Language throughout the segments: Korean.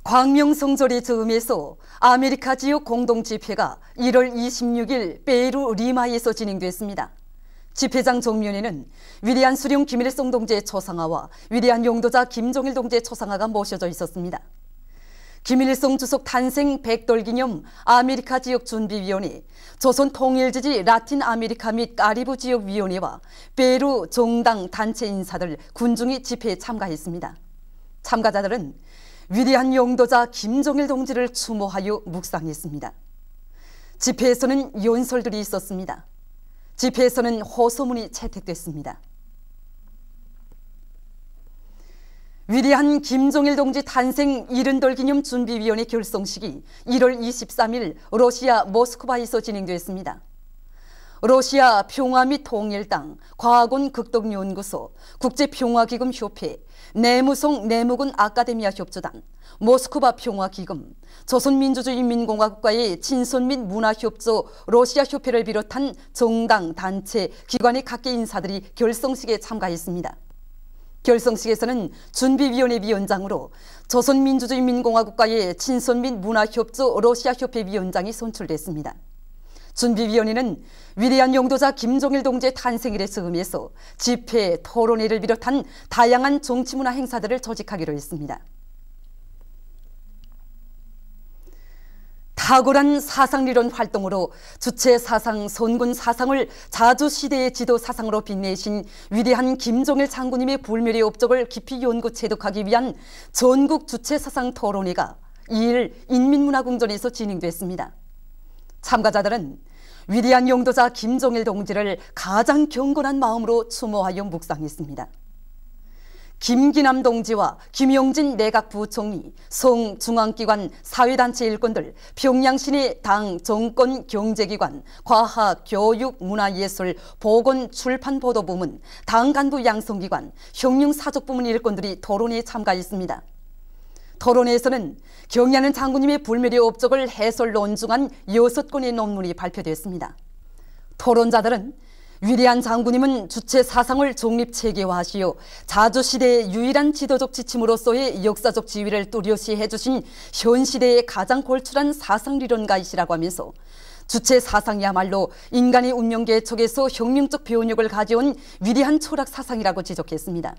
광명성조리 즈음에서 아메리카 지역 공동집회가 1월 26일 페루 리마에서 진행됐습니다. 집회장 정면에는 위대한 수령 김일성 동지의 초상화와 위대한 용도자 김종일 동지의 초상화가 모셔져 있었습니다. 김일성 주석 탄생 100돌 기념 아메리카 지역 준비위원회, 조선 통일지지 라틴 아메리카 및 카리브 지역 위원회와 페루 정당 단체 인사들, 군중이 집회에 참가했습니다. 참가자들은 위대한 용도자 김종일 동지를 추모하여 묵상했습니다. 집회에서는 연설들이 있었습니다. 집회에서는 호소문이 채택됐습니다. 위대한 김종일 동지 탄생 70돌 기념 준비위원회 결성식이 1월 23일 러시아 모스크바에서 진행됐습니다. 러시아 평화 및 통일당, 과학원 극동연구소, 국제평화기금협회, 내무성 내무군 아카데미아 협조단, 모스크바 평화기금, 조선민주주의인민공화국과의 친선 및 문화협조 러시아협회를 비롯한 정당, 단체, 기관의 각계 인사들이 결성식에 참가했습니다. 결성식에서는 준비위원회 위원장으로 조선민주주의인민공화국과의 친선 및 문화협조 러시아협회 위원장이 선출됐습니다. 준비위원회는 위대한 용도자 김종일 동지의 탄생일에 즈음해서 집회, 토론회를 비롯한 다양한 정치문화 행사들을 조직하기로 했습니다. 탁월한 사상리론 활동으로 주체 사상, 선군 사상을 자주시대의 지도 사상으로 빛내신 위대한 김종일 장군님의 불멸의 업적을 깊이 연구 체득하기 위한 전국 주체 사상 토론회가 2일 인민문화궁전에서 진행됐습니다. 참가자들은 위대한 용도자 김종일 동지를 가장 경건한 마음으로 추모하여 묵상했습니다. 김기남 동지와 김용진 내각부총리, 성중앙기관, 사회단체 일꾼들, 평양시내 당, 정권, 경제기관, 과학, 교육, 문화예술, 보건, 출판, 보도부문, 당 간부 양성기관, 혁명사족부문 일꾼들이 토론에 참가했습니다. 토론회에서는 경의하는 장군님의 불멸의 업적을 해설 논중한 6건의 논문이 발표됐습니다. 토론자들은 위대한 장군님은 주체 사상을 독립체계화하시어 자주시대의 유일한 지도적 지침으로서의 역사적 지위를 뚜렷이 해주신 현 시대의 가장 골출한 사상리론가이시라고 하면서 주체 사상이야말로 인간의 운명 개척에서 혁명적 표현력을 가져온 위대한 철학 사상이라고 지적했습니다.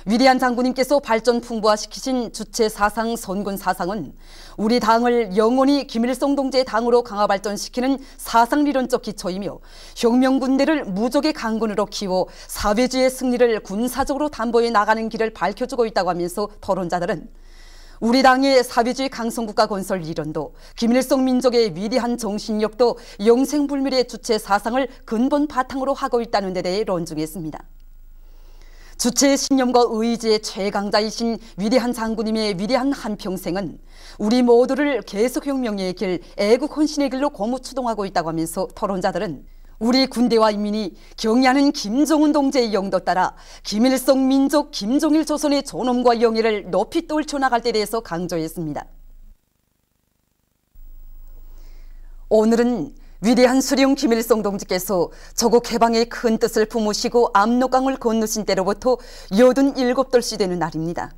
위대한 장군님께서 발전 풍부화시키신 주체 사상, 선군 사상은 우리 당을 영원히 김일성 동지의 당으로 강화 발전시키는 사상리론적 기초이며 혁명군대를 무적의 강군으로 키워 사회주의의 승리를 군사적으로 담보해 나가는 길을 밝혀주고 있다고 하면서 토론자들은 우리 당의 사회주의 강성국가 건설 이론도 김일성 민족의 위대한 정신력도 영생불멸의 주체 사상을 근본 바탕으로 하고 있다는 데 대해 논중했습니다. 주체의 신념과 의지의 최강자이신 위대한 장군님의 위대한 한평생은 우리 모두를 계속혁명의 길, 애국헌신의 길로 고무추동하고 있다고 하면서 토론자들은 우리 군대와 인민이 경의하는 김정은 동지의 영도 따라 김일성 민족, 김종일 조선의 존엄과 영예를 높이 떨쳐나갈 때에 대해서 강조했습니다. 오늘은 위대한 수령 김일성 동지께서 조국 해방의 큰 뜻을 품으시고 압록강을 건너신 때로부터 87돌씩 되는 날입니다.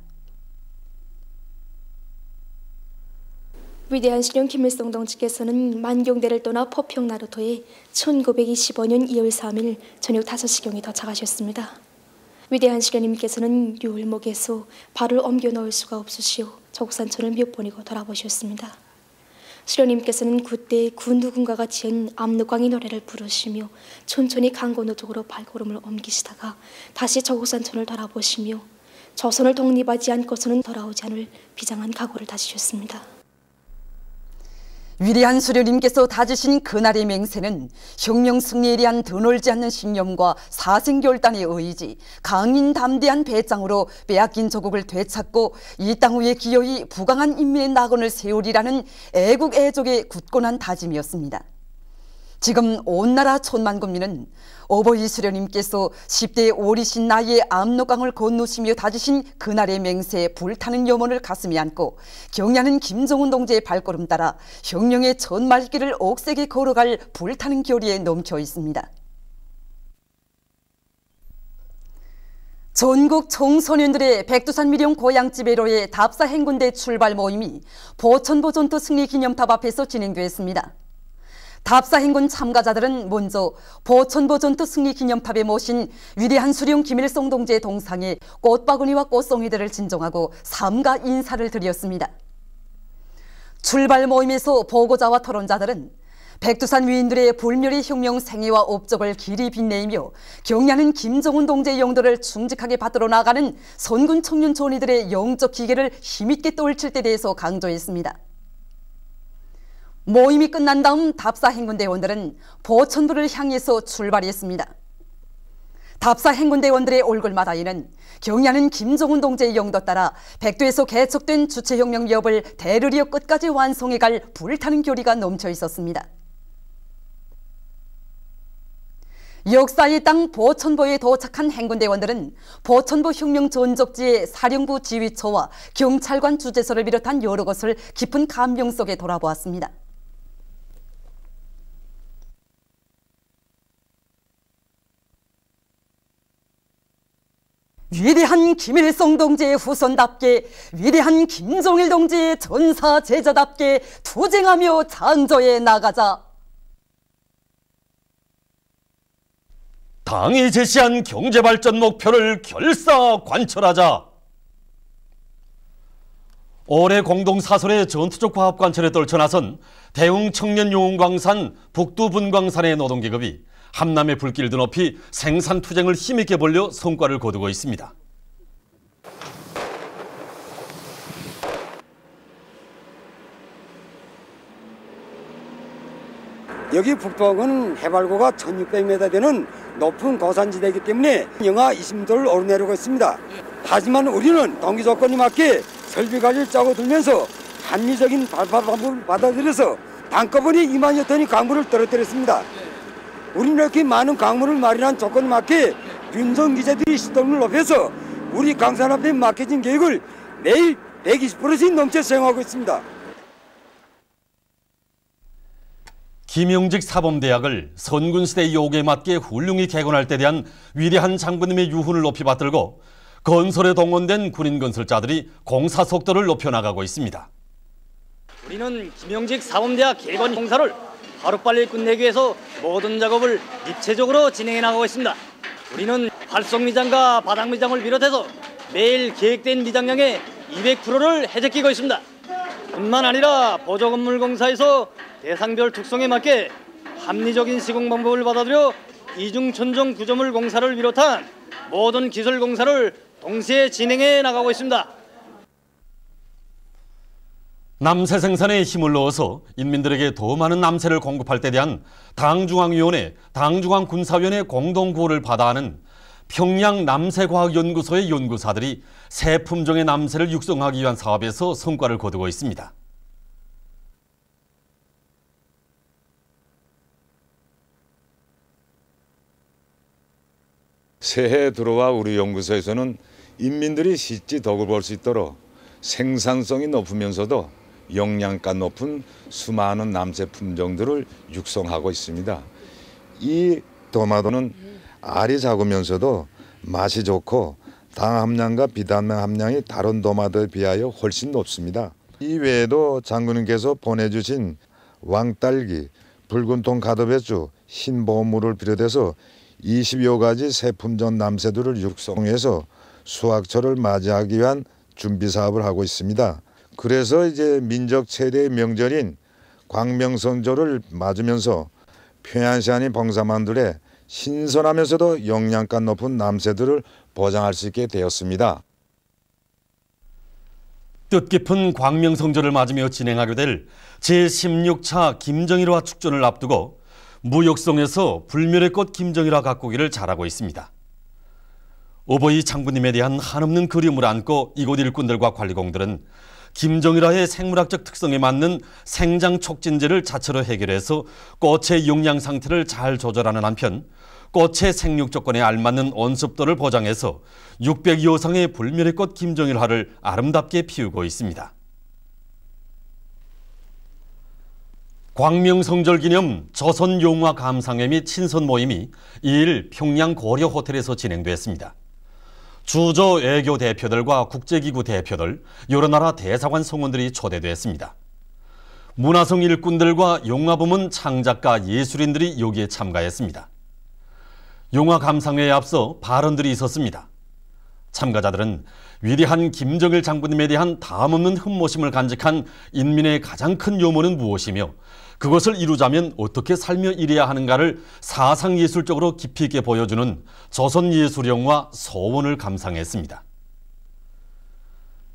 위대한 수령 김일성 동지께서는 만경대를 떠나 포평나루터에 1925년 2월 3일 저녁 5시경에 도착하셨습니다. 위대한 수령님께서는 유울목에서 발을 옮겨 놓을 수가 없으시오 조국산천을 몇 번이고 돌아보셨습니다. 수령님께서는 그때 그 누군가가 지은 압록강의 노래를 부르시며 천천히 강건호 쪽으로 발걸음을 옮기시다가 다시 조국산천을 돌아보시며 조선을 독립하지 않고서는 돌아오지 않을 비장한 각오를 다지셨습니다. 위대한 수령님께서 다지신 그날의 맹세는 혁명 승리에 대한 드놀지 않는 신념과 사생결단의 의지, 강인 담대한 배짱으로 빼앗긴 조국을 되찾고 이 땅 위에 기어이 부강한 인민의 낙원을 세우리라는 애국 애족의 굳건한 다짐이었습니다. 지금 온 나라 천만 국민은 어버이 수령님께서 10대 어리신 나이에 압록강을 건너시며 다지신 그날의 맹세에 불타는 염원을 가슴에 안고 경의하는 김정은 동지의 발걸음 따라 혁명의 전말길을 억세게 걸어갈 불타는 결의에 넘쳐 있습니다. 전국 청소년들의 백두산 미령 고향집회로의 답사 행군대 출발 모임이 보천보 전투 승리 기념탑 앞에서 진행됐습니다. 답사 행군 참가자들은 먼저 보천보 전투 승리 기념탑에 모신 위대한 수령 김일성 동지의 동상에 꽃바구니와 꽃송이들을 진정하고 삼가 인사를 드렸습니다. 출발 모임에서 보고자와 토론자들은 백두산 위인들의 불멸의 혁명 생애와 업적을 길이 빛내며 경야는 김정은 동지의 영도를 충직하게 받들어 나가는 선군 청년 존이들의 영적 기계를 힘있게 떨칠 때 대해서 강조했습니다. 모임이 끝난 다음 답사 행군대원들은 보천부를 향해서 출발했습니다. 답사 행군대원들의 얼굴마다에는 경야는 김정은 동지의 영도 따라 백두에서 개척된 주체혁명 위협을 대르리어 끝까지 완성해갈 불타는 교리가 넘쳐 있었습니다. 역사의 땅 보천보에 도착한 행군대원들은 보천보 혁명 전적지의 사령부 지휘처와 경찰관 주재소를 비롯한 여러 곳을 깊은 감명 속에 돌아보았습니다. 위대한 김일성 동지의 후손답게, 위대한 김정일 동지의 전사 제자답게 투쟁하며 장저에 나가자. 당이 제시한 경제발전 목표를 결사관철하자. 올해 공동사설의 전투적 과학관철에 떨쳐나선 대웅청년용운광산 북두분광산의 노동계급이 함남의 불길을 드높이 생산투쟁을 힘있게 벌려 성과를 거두고 있습니다. 여기 북동은 해발고가 1600m 되는 높은 고산지대이기 때문에 영하 20도를 오르내리고 있습니다. 하지만 우리는 동기 조건에 맞게 설비관리를 짜고 들면서 합리적인 발파 방법을 받아들여서 한꺼번에 2만여 톤의 강물을 떨어뜨렸습니다. 우리는 이렇게 많은 강물을 마련한 조건에 맞게 윤성 기자들이 시동을 높여서 우리 강산 앞에 막혀진 계획을 매일 120%씩 넘쳐 수행하고 있습니다. 김영직 사범대학을 선군시대의 요구에 맞게 훌륭히 개건할 때 대한 위대한 장군님의 유훈을 높이 받들고 건설에 동원된 군인 건설자들이 공사 속도를 높여나가고 있습니다. 우리는 김영직 사범대학 개건 공사를 하루빨리 끝내기 위해서 모든 작업을 입체적으로 진행해 나가고 있습니다. 우리는 활성미장과 바닥미장을 비롯해서 매일 계획된 미장량의 200%를 해제키고 있습니다. 뿐만 아니라 보조건물 공사에서 대상별 특성에 맞게 합리적인 시공 방법을 받아들여 이중천정 구조물 공사를 비롯한 모든 기술 공사를 동시에 진행해 나가고 있습니다. 남새 생산에 힘을 넣어서 인민들에게 더 많은 남새를 공급할 때 대한 당중앙위원회, 당중앙군사위원회 공동구호를 받아하는 평양 남새과학연구소의 연구사들이 새 품종의 남새를 육성하기 위한 사업에서 성과를 거두고 있습니다. 새해 들어와 우리 연구소에서는 인민들이 쉽게 덕을 볼 수 있도록 생산성이 높으면서도 영양가 높은 수많은 남새 품종들을 육성하고 있습니다. 이 도마도는 알이 작으면서도 맛이 좋고 당 함량과 비단맛 함량이 다른 도마도에 비하여 훨씬 높습니다. 이 외에도 장군님께서 보내주신 왕딸기, 붉은통 가도배추, 흰보물을 비롯해서 20여 가지 새 품종 남새들을 육성해서 수확철을 맞이하기 위한 준비 사업을 하고 있습니다. 그래서 이제 민족 최대의 명절인 광명성조를 맞으면서 평양시안이 봉사만들에 신선하면서도 영양가 높은 남새들을 보장할 수 있게 되었습니다. 뜻깊은 광명성조를 맞으며 진행하게 될 제16차 김정일화 축전을 앞두고 무역성에서 불멸의 꽃 김정일화 가꾸기를 잘하고 있습니다. 어버이 장군님에 대한 한없는 그리움을 안고 이곳 일꾼들과 관리공들은 김정일화의 생물학적 특성에 맞는 생장 촉진제를 자체로 해결해서 꽃의 영양 상태를 잘 조절하는 한편 꽃의 생육 조건에 알맞는 온습도를 보장해서 600여 상의 불멸의 꽃 김정일화를 아름답게 피우고 있습니다. 광명성절 기념 조선용화 감상회 및 친선 모임이 2일 평양 고려 호텔에서 진행됐습니다. 주저 외교 대표들과 국제기구 대표들, 여러 나라 대사관 성원들이 초대됐습니다. 문화성 일꾼들과 영화부문 창작가 예술인들이 여기에 참가했습니다. 영화 감상회에 앞서 발언들이 있었습니다. 참가자들은 위대한 김정일 장군님에 대한 담없는 흠모심을 간직한 인민의 가장 큰 요모는 무엇이며 그것을 이루자면 어떻게 살며 이래야 하는가를 사상예술적으로 깊이 있게 보여주는 조선예술영화 서원을 감상했습니다.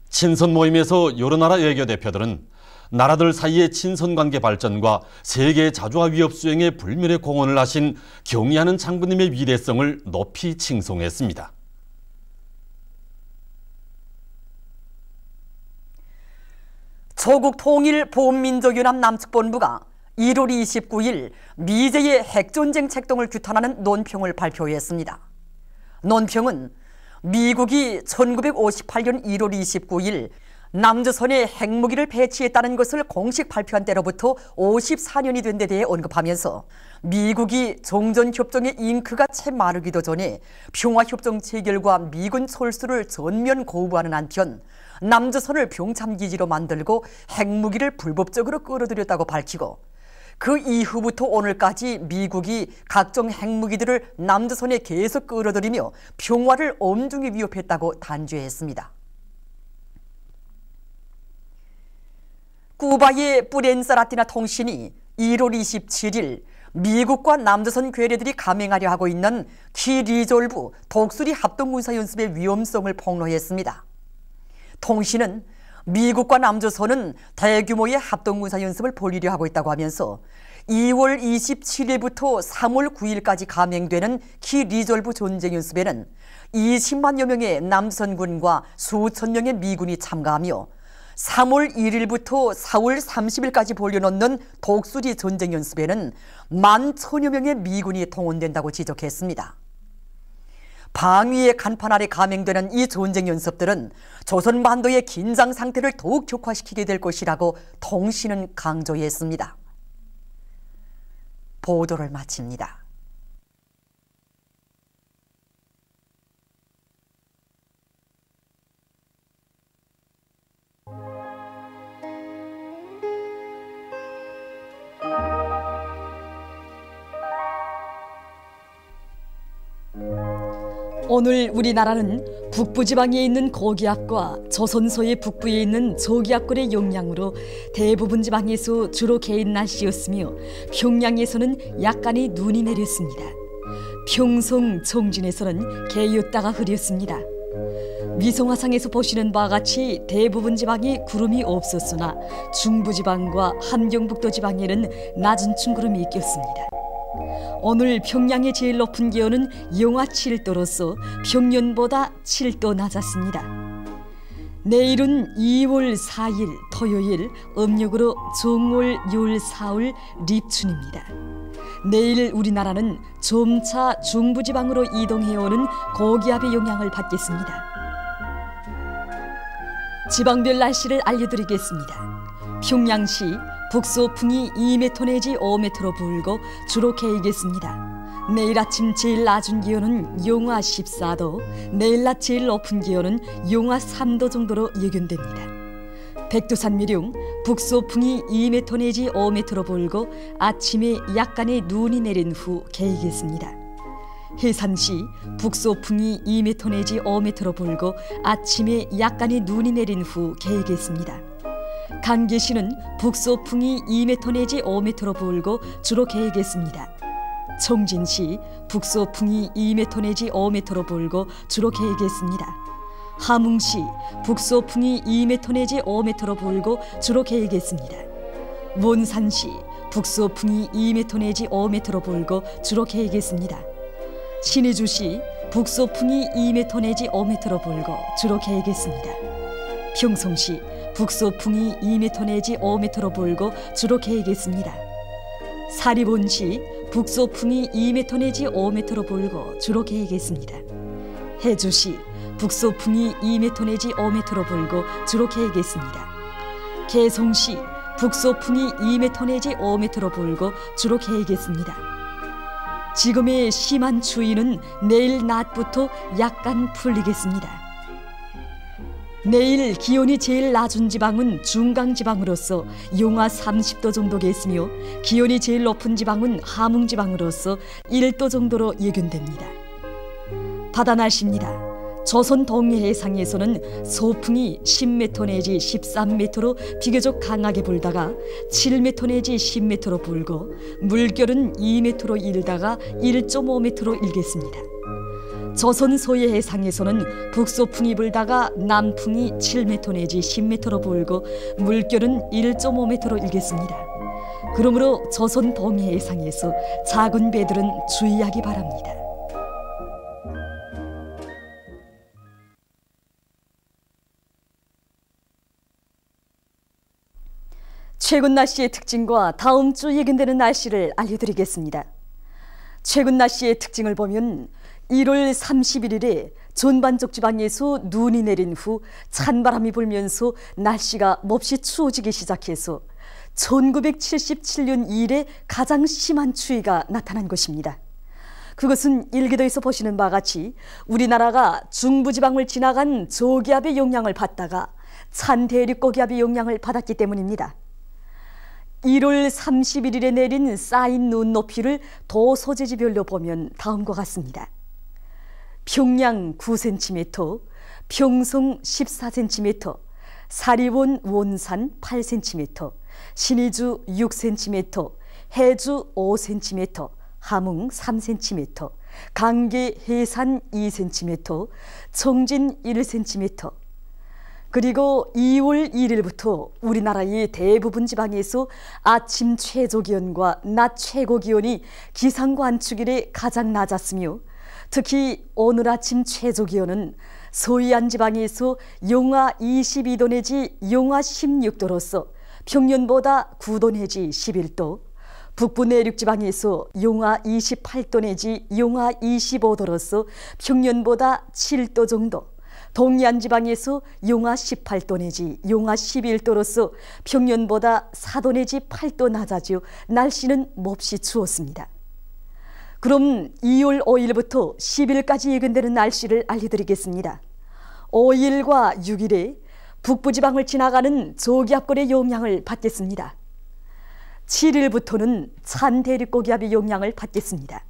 친선 모임에서 여러 나라 외교 대표들은 나라들 사이의 친선관계 발전과 세계 자주화 위협 수행에 불멸의 공헌을 하신 경의하는 장군님의 위대성을 높이 칭송했습니다. 조국통일보훈민족연합 남측본부가 1월 29일 미제의 핵전쟁 책동을 규탄하는 논평을 발표했습니다. 논평은 미국이 1958년 1월 29일 남조선에 핵무기를 배치했다는 것을 공식 발표한 때로부터 54년이 된 데 대해 언급하면서 미국이 종전협정의 잉크가 채 마르기도 전에 평화협정 체결과 미군 철수를 전면 거부하는 한편 남조선을 병참기지로 만들고 핵무기를 불법적으로 끌어들였다고 밝히고 그 이후부터 오늘까지 미국이 각종 핵무기들을 남조선에 계속 끌어들이며 평화를 엄중히 위협했다고 단죄했습니다. 쿠바의 뿌렌사라티나 통신이 1월 27일 미국과 남조선 괴뢰들이 감행하려 하고 있는 키리졸브 독수리 합동군사연습의 위험성을 폭로했습니다. 통신은 미국과 남조선은 대규모의 합동군사연습을 벌이려 하고 있다고 하면서 2월 27일부터 3월 9일까지 감행되는 키리졸브 전쟁연습에는 20만여 명의 남조선군과 수천 명의 미군이 참가하며 3월 1일부터 4월 30일까지 벌여놓는 독수리 전쟁연습에는 11,000여 명의 미군이 동원된다고 지적했습니다. 방위의 간판 아래 감행되는 이 전쟁연습들은 조선반도의 긴장 상태를 더욱 격화시키게 될 것이라고 통신은 강조했습니다. 보도를 마칩니다. 오늘 우리나라는 북부지방에 있는 고기압과 조선소의 북부에 있는 저기압골의 영향으로 대부분 지방에서 주로 개인 날씨였으며 평양에서는 약간의 눈이 내렸습니다. 평성, 청진에서는 개였다가 흐렸습니다. 위성화상에서 보시는 바와 같이 대부분 지방에 구름이 없었으나 중부지방과 함경북도 지방에는 낮은 층구름이 꼈습니다. 오늘 평양의 제일 높은 기온은 영하 7도로서 평년보다 7도 낮았습니다. 내일은 2월 4일 토요일 음력으로 정월, 율, 사월, 립춘입니다. 내일 우리나라는 점차 중부지방으로 이동해오는 고기압의 영향을 받겠습니다. 지방별 날씨를 알려드리겠습니다. 평양시 북서풍이 2m 내지 5m로 불고 주로 개이겠습니다. 내일 아침 제일 낮은 기온은 영하 14도, 내일 낮 제일 높은 기온은 영하 3도 정도로 예견됩니다. 백두산미령 북서풍이 2m 내지 5m로 불고 아침에 약간의 눈이 내린 후 개이겠습니다. 해산시 북서풍이 2m 내지 5m로 불고 아침에 약간의 눈이 내린 후 개이겠습니다. 강계시는 북서풍이 2m 내지 5m로 불고 주로 개이겠습니다. 청진시 북서풍이 2m 내지 5m로 불고 주로 개이겠습니다. 함흥시 북서풍이 2m 내지 5m로 불고 주로 개이겠습니다. 원산시 북서풍이 2m 내지 5m로 불고 주로 개이겠습니다. 신의주시 북서풍이 2m 내지 5m로 불고 주로 개이겠습니다. 평성시 북서풍이 2m 내지 5m로 불고 주로 개이겠습니다. 사리본시 북서풍이 2m 내지 5m로 불고 주로 개이겠습니다. 해주시 북서풍이 2m 내지 5m로 불고 주로 개이겠습니다. 개성시 북서풍이 2m 내지 5m로 불고 주로 개이겠습니다. 지금의 심한 추위는 내일 낮부터 약간 풀리겠습니다. 내일 기온이 제일 낮은 지방은 중강지방으로서 영하 30도 정도겠으며 기온이 제일 높은 지방은 함흥지방으로서 1도 정도로 예견됩니다. 바다 날씨입니다. 조선 동해해상에서는 소풍이 10m 내지 13m로 비교적 강하게 불다가 7m 내지 10m로 불고 물결은 2m로 일다가 1.5m로 일겠습니다. 조선 소해해상에서는 북소풍이 불다가 남풍이 7m 내지 10m로 불고 물결은 1.5m로 일겠습니다. 그러므로 조선 동해해상에서 작은 배들은 주의하기 바랍니다. 최근 날씨의 특징과 다음 주 예견되는 날씨를 알려드리겠습니다. 최근 날씨의 특징을 보면 1월 31일에 전반적 지방에서 눈이 내린 후 찬바람이 불면서 날씨가 몹시 추워지기 시작해서 1977년 이래 가장 심한 추위가 나타난 것입니다. 그것은 일기도에서 보시는 바와 같이 우리나라가 중부지방을 지나간 저기압의 영향을 받다가 찬 대륙고기압의 영향을 받았기 때문입니다. 1월 31일에 내린 쌓인 눈 높이를 도 소재지별로 보면 다음과 같습니다. 평양 9cm, 평성 14cm, 사리원 원산 8cm, 신의주 6cm, 해주 5cm, 함흥 3cm, 강계 해산 2cm, 청진 1cm. 그리고 2월 1일부터 우리나라의 대부분 지방에서 아침 최저기온과 낮 최고기온이 기상과 안축일에 가장 낮았으며 특히 오늘 아침 최저기온은 서해안 지방에서 영하 22도 내지 영하 16도로서 평년보다 9도 내지 11도, 북부 내륙 지방에서 영하 28도 내지 영하 25도로서 평년보다 7도 정도, 동해안 지방에서 영하 18도 내지 영하 11도로서 평년보다 4도 내지 8도 낮아져 날씨는 몹시 추웠습니다. 그럼 2월 5일부터 10일까지 예견되는 날씨를 알려드리겠습니다. 5일과 6일에 북부지방을 지나가는 저기압골의 영향을 받겠습니다. 7일부터는 찬 대륙고기압의 영향을 받겠습니다.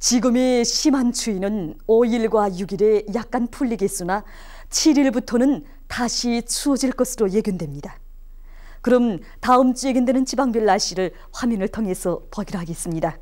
지금의 심한 추위는 5일과 6일에 약간 풀리겠으나 7일부터는 다시 추워질 것으로 예견됩니다. 그럼 다음 주 예견되는 지방별 날씨를 화면을 통해서 보기로 하겠습니다.